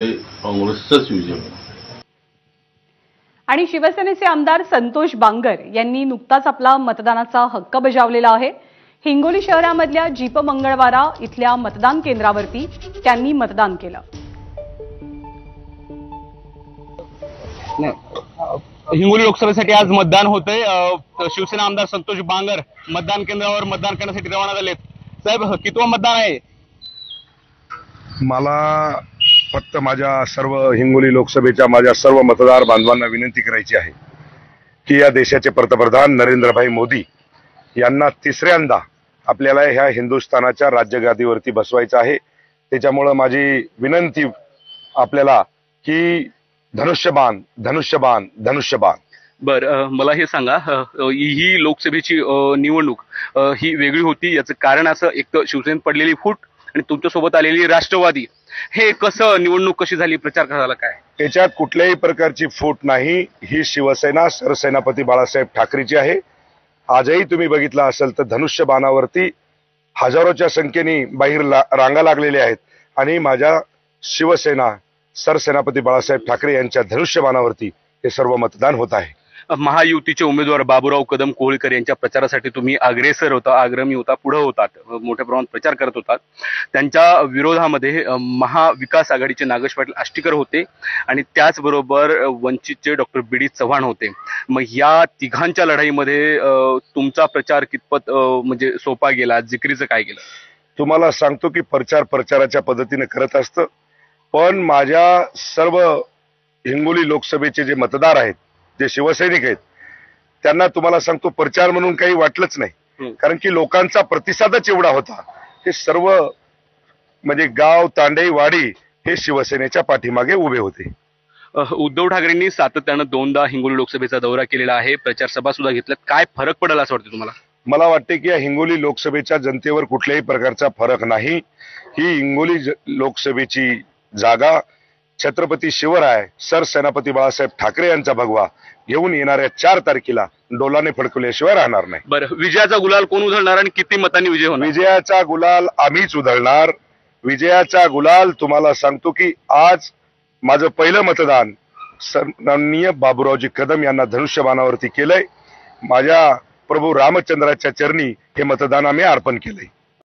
काँग्रेसचाच विजय होणार। आणि शिवसेनेचे आमदार संतोष बांगर यांनी नुकताच आपला मतदानाचा हक्क बजावलेला आहे। हिंगोली शहरामधल्या जीप मंगळवारा इथल्या मतदान केंद्रावरती त्यांनी मतदान केलं। हिंगोली लोकसभेसाठी आज मतदान होतंय। शिवसेना आमदार संतोष बांगर मतदान केंद्रावर मतदान करण्यासाठी रवाना झालेत। साहेब, कितवं मतदान आहे? मला फक्त माझ्या सर्व हिंगोली लोकसभेच्या माझ्या सर्व मतदार बांधवांना विनंती करायची आहे की या देशाचे पंतप्रधान नरेंद्रभाई मोदी यांना तिसऱ्यांदा आपल्याला ह्या हिंदुस्थानाच्या राज्यगादीवरती बसवायचं आहे। त्याच्यामुळे माझी विनंती आपल्याला की धनुष्यबाण धनुष्यबाण धनुष्यबाण। बरं, मला हे सांगा, ही लोकसभेची निवडणूक ही वेगळी होती। याचं कारण असं, एक तर शिवसेनेत पडलेली फूट आणि तुमच्यासोबत आलेली राष्ट्रवादी, हे कसं निवडणूक कशी झाली, प्रचार कसा झाला, काय? त्याच्यात कुठल्याही प्रकारची फूट नाही। ही शिवसेना सरसेनापती बाळासाहेब ठाकरेची आहे। आजही तुम्ही बघितलं असेल तर धनुष्यबाणावरती हजारोच्या संख्येने बाहेर रांगा लागलेल्या आहेत आणि माझ्या शिवसेना सरसेनापती बाळासाहेब ठाकरे यांच्या धनुष्यबाणावरती हे सर्व मतदान होत आहे। महायुतीचे उमेदवार बाबूराव कदम कोळीकर यांच्या प्रचारासाठी तुम्ही अग्रेसर होता, आग्रही होता, पुढे होतात, मोठ्या प्रमाणात प्रचार करत होतात। त्यांच्या विरोधामध्ये महाविकास आघाडीचे नागेश पाटील आष्टीकर होते आणि त्याचबरोबर वंचितचे डॉक्टर बी डी चव्हाण होते। मग या तिघांच्या लढाईमध्ये तुमचा प्रचार कितपत म्हणजे सोपा गेला, जिकरीचं काय गेलं? तुम्हाला सांगतो की प्रचाराच्या पद्धतीने करत असतं, पण माझ्या सर्व हिंगोली लोकसभेचे जे मतदार आहेत, जे शिवसैनिक आहेत, त्यांना तुम्हाला सांगतो प्रचार म्हणून काही वाटलंच नाही। कारण की लोकांचा प्रतिसादच एवढा होता। हे सर्व म्हणजे गाव, तांडे, वाडी हे शिवसेनेच्या पाठीमागे उभे होते। उद्धव ठाकरेंनी सातत्यानं दोनदा हिंगोली लोकसभेचा दौरा केलेला आहे, प्रचार सभा सुद्धा घेतल्यात। काय फरक पडेल असं वाटतं तुम्हाला? मला वाटते की या हिंगोली लोकसभेच्या जनतेवर कुठल्याही प्रकारचा फरक नाही। ही हिंगोली लोकसभेची जागा छत्रपती शिवराय सरसेनापती बाळासाहेब ठाकरे यांचा भगवा घेऊन येणाऱ्या 4 तारखेला डोलाने फडकवल्याशिवाय राहणार नाही। बरं, विजयाचा गुलाल कोण उधळणार आणि किती मतांनी विजय होणार? विजयाचा गुलाल आम्हीच उधळणार। विजयाचा गुलाल तुम्हाला सांगतो की आज माझं पहिलं मतदान सन्माननीय बाबूरावजी कदम यांना धनुष्यबाणावरती केलंय। माझ्या प्रभू रामचंद्राच्या चरणी हे मतदान आम्ही अर्पण केलंय।